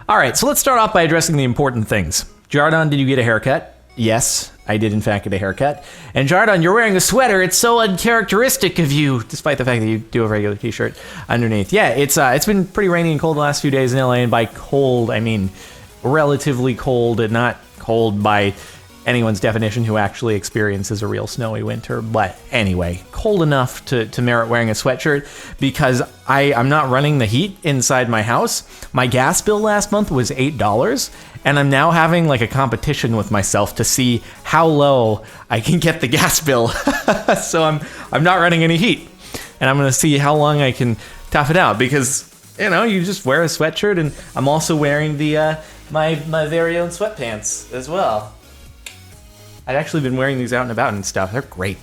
All right, so let's start off by addressing the important things. Jardon, did you get a haircut? Yes, I did in fact get a haircut. And Jardon, you're wearing a sweater. It's so uncharacteristic of you, despite the fact that you do have a regular t-shirt underneath. Yeah, it's been pretty rainy and cold the last few days in LA, and by cold, I mean relatively cold, and not cold by anyone's definition who actually experiences a real snowy winter. But anyway, cold enough to merit wearing a sweatshirt because I'm not running the heat inside my house. My gas bill last month was $8, and I'm now having like a competition with myself to see how low I can get the gas bill. So I'm not running any heat, and I'm gonna see how long I can tough it out, because you just wear a sweatshirt, and I'm also wearing the my very own sweatpants as well. I've actually been wearing these out and about and stuff. They're great.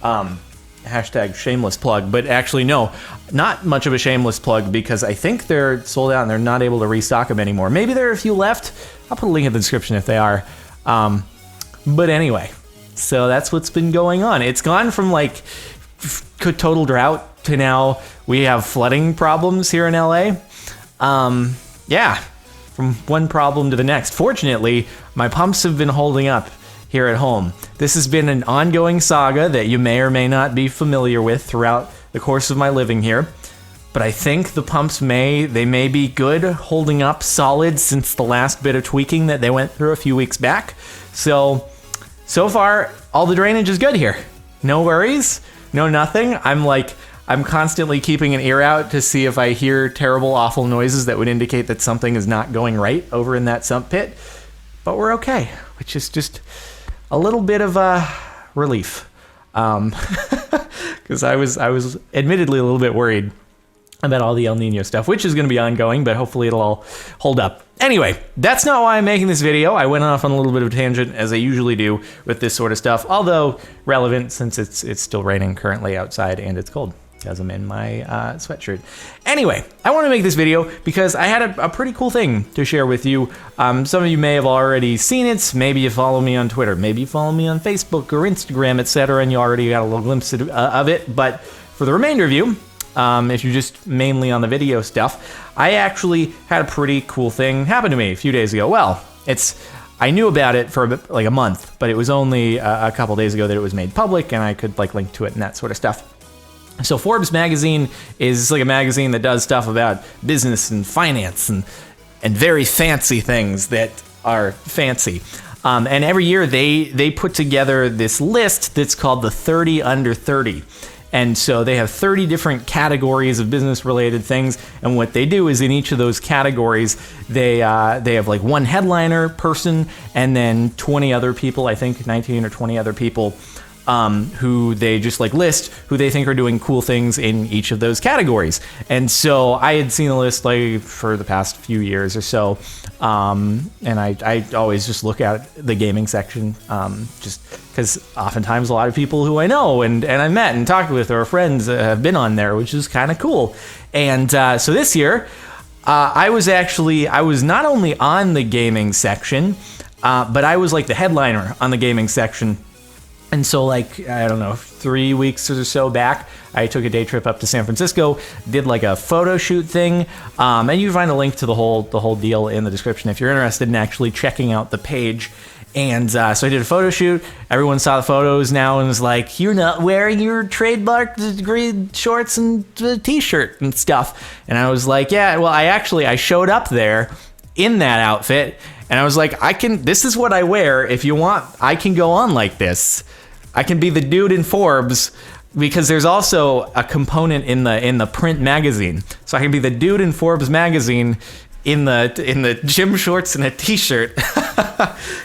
Hashtag shameless plug, but actually no, not much of a shameless plug, because I think they're sold out and they're not able to restock them anymore. Maybe there are a few left. I'll put a link in the description if they are. But anyway, so that's what's been going on. It's gone from like total drought to now we have flooding problems here in LA. Yeah, from one problem to the next. Fortunately, my pumps have been holding up here at home. This has been an ongoing saga that you may or may not be familiar with throughout the course of my living here. But I think the pumps may be good, holding up solid since the last bit of tweaking that they went through a few weeks back. So far, all the drainage is good here. No worries, no nothing. I'm constantly keeping an ear out to see if I hear terrible, awful noises that would indicate that something is not going right over in that sump pit. But we're okay, which is just a little bit of a relief, because I was admittedly a little bit worried about all the El Nino stuff, which is going to be ongoing, but hopefully it'll all hold up. Anyway, that's not why I'm making this video. I went off on a little bit of a tangent, as I usually do with this sort of stuff, although relevant since it's still raining currently outside and it's cold, because I'm in my sweatshirt. Anyway, I want to make this video because I had a pretty cool thing to share with you. Some of you may have already seen it. Maybe you follow me on Twitter. Maybe you follow me on Facebook or Instagram, etc., and you already got a little glimpse of it. But for the remainder of you, if you're just mainly on the video stuff, I actually had a pretty cool thing happen to me a few days ago. Well, I knew about it for like a month, but it was only a couple days ago that it was made public, and I could like link to it and that sort of stuff. So Forbes magazine is like a magazine that does stuff about business and finance and very fancy things that are fancy. And every year they put together this list that's called the 30 under 30. And so they have 30 different categories of business related things. And what they do is in each of those categories, they have like one headliner person and then 20 other people, I think 19 or 20 other people, who they just like list who they think are doing cool things in each of those categories. And so I had seen the list like for the past few years or so, and I always just look at the gaming section, just because oftentimes a lot of people who I know and I met and talked with or friends have been on there, which is kind of cool. And so this year, I was not only on the gaming section, but I was like the headliner on the gaming section. And so like, I don't know, 3 weeks or so back, I took a day trip up to San Francisco, did like a photo shoot thing, and you can find a link to the whole deal in the description if you're interested in actually checking out the page. And so I did a photo shoot. Everyone saw the photos now and was like, "You're not wearing your trademarked green shorts and t-shirt and stuff." And I was like, "Yeah, well, I showed up there in that outfit." And I was like, this is what I wear. If you want, I can go on like this. I can be the dude in Forbes, because there's also a component in the print magazine. So I can be the dude in Forbes magazine in the gym shorts and a t-shirt.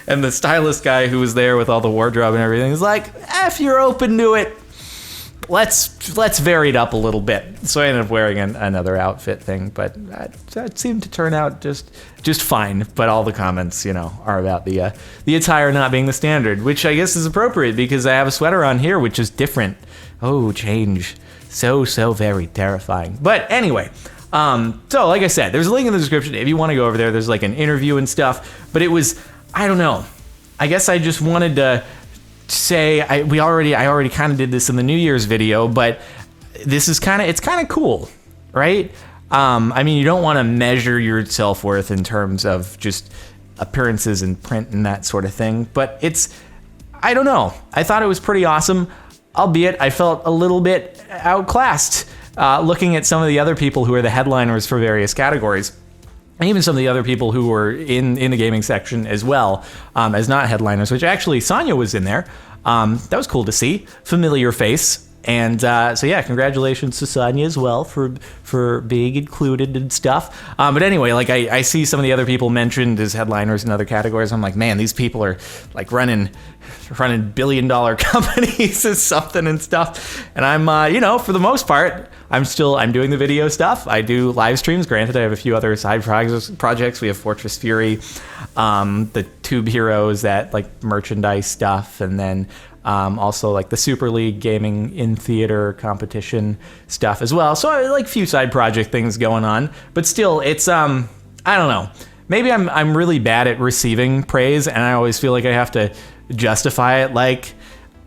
And the stylist guy who was there with all the wardrobe and everything is like, if you're open to it, let's vary it up a little bit. So I ended up wearing another outfit thing, but that seemed to turn out just fine. But all the comments, are about the attire not being the standard, which I guess is appropriate because I have a sweater on here, which is different. Oh, change. So very terrifying. But anyway, so like I said, there's a link in the description if you want to go over there. There's like an interview and stuff, but it was, I don't know. I guess I just wanted to say I already kind of did this in the New Year's video, but this is it's kind of cool, right? I mean, you don't want to measure your self-worth in terms of just appearances in print and that sort of thing, but I don't know. I thought it was pretty awesome, albeit I felt a little bit outclassed looking at some of the other people who are the headliners for various categories. And even some of the other people who were in the gaming section as well, as not headliners, which actually Sonya was in there. That was cool to see. Familiar face. And so yeah, congratulations to Sonya as well for being included and stuff. But anyway, like I see some of the other people mentioned as headliners in other categories. I'm like, man, these people are like running billion-dollar companies or something and stuff. And I'm, for the most part, I'm doing the video stuff. I do live streams. Granted, I have a few other side projects. We have Fortress Fury, the Tube Heroes, that like merchandise stuff, and then also like the Super League gaming in theater competition stuff as well. So I like a few side project things going on, but still it's, I don't know, maybe I'm really bad at receiving praise, and I always feel like I have to justify it. Like,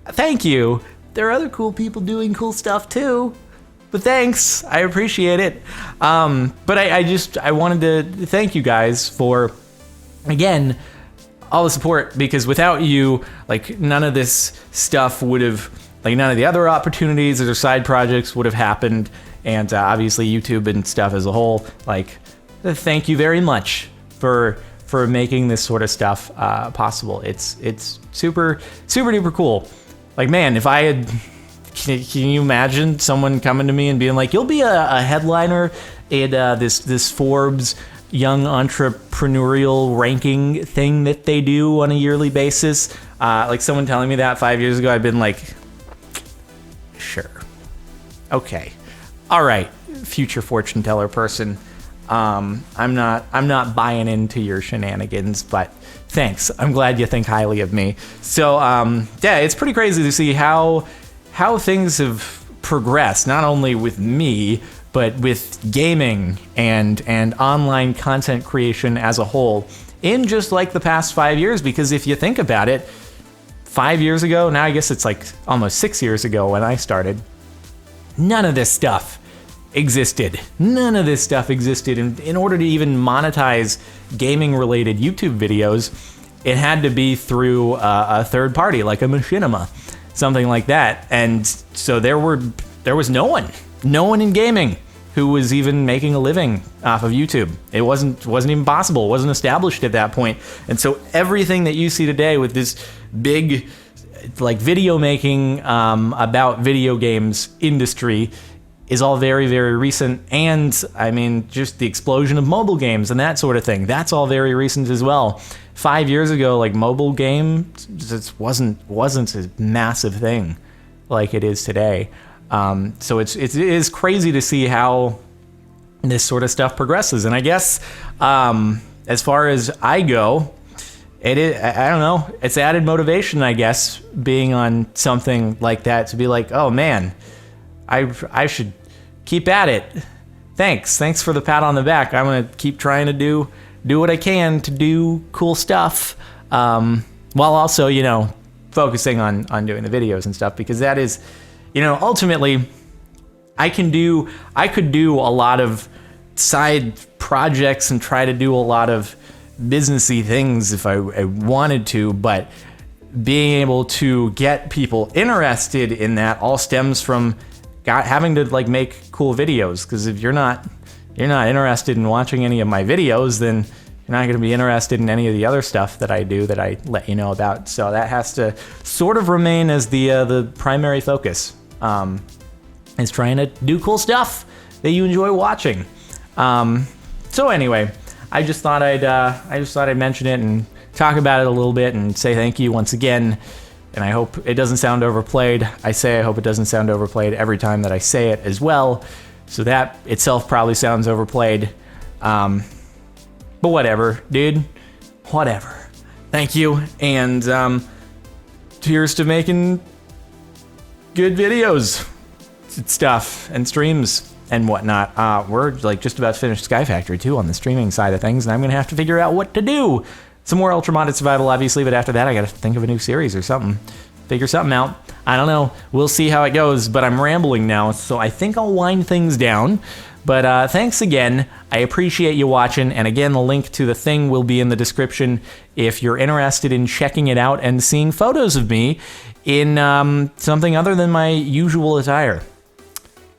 thank you. There are other cool people doing cool stuff too, but thanks. I appreciate it. But I wanted to thank you guys for, again, all the support, because without you, like, none of this stuff would have, like, none of the other opportunities or side projects would have happened. And obviously YouTube and stuff as a whole, like, thank you very much for making this sort of stuff possible. It's super duper cool. Like, man, if I had, can you imagine someone coming to me and being like, you'll be a headliner in this Forbes young entrepreneurial ranking thing that they do on a yearly basis? Like, someone telling me that 5 years ago, I'd been like, sure, okay, all right, future fortune teller person. I'm not buying into your shenanigans, but thanks. I'm glad you think highly of me. So yeah, it's pretty crazy to see how things have progressed, not only with me, but with gaming and online content creation as a whole in just like the past 5 years. Because if you think about it, 5 years ago, now I guess it's like almost 6 years ago when I started, none of this stuff existed. None of this stuff existed. And in order to even monetize gaming related YouTube videos, it had to be through a third party like a machinima, something like that. And so there was no one in gaming who was even making a living off of YouTube. It wasn't even possible. It wasn't established at that point. And so everything that you see today with this big, like, video making about video games industry is all very, very recent. And I mean, just the explosion of mobile games and that sort of thing, that's all very recent as well. 5 years ago, like, mobile game just wasn't a massive thing like it is today. So it is crazy to see how this sort of stuff progresses. And I guess as far as I go, I don't know, it's added motivation, I guess, being on something like that, to be like, oh man, I should keep at it. Thanks for the pat on the back. I'm gonna keep trying to do what I can to do cool stuff, while also, focusing on doing the videos and stuff, because that is, ultimately, I could do a lot of side projects and try to do a lot of businessy things if I wanted to, but being able to get people interested in that all stems from having to, like, make cool videos. Because if you're not interested in watching any of my videos, then you're not going to be interested in any of the other stuff that I do that I let you know about. So that has to sort of remain as the primary focus, is trying to do cool stuff that you enjoy watching. So anyway, I just thought I'd mention it and talk about it a little bit and say thank you once again. And I hope it doesn't sound overplayed. I hope it doesn't sound overplayed every time that I say it as well. So that itself probably sounds overplayed. But whatever, dude. Whatever. Thank you. And cheers to making good videos and stuff and streams and whatnot. We're like just about to finish Sky Factory 2 on the streaming side of things, and I'm going to have to figure out what to do. Some more Ultramodded Survival, obviously, but after that, I got to think of a new series or something. Figure something out. I don't know. We'll see how it goes, but I'm rambling now, so I think I'll wind things down. But thanks again. I appreciate you watching. And again, the link to the thing will be in the description if you're interested in checking it out and seeing photos of me in something other than my usual attire.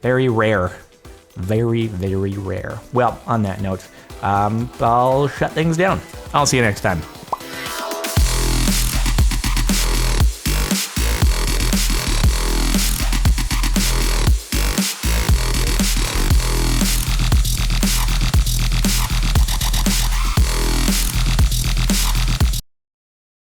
Very rare. Very, very rare. Well, on that note, I'll shut things down. I'll see you next time.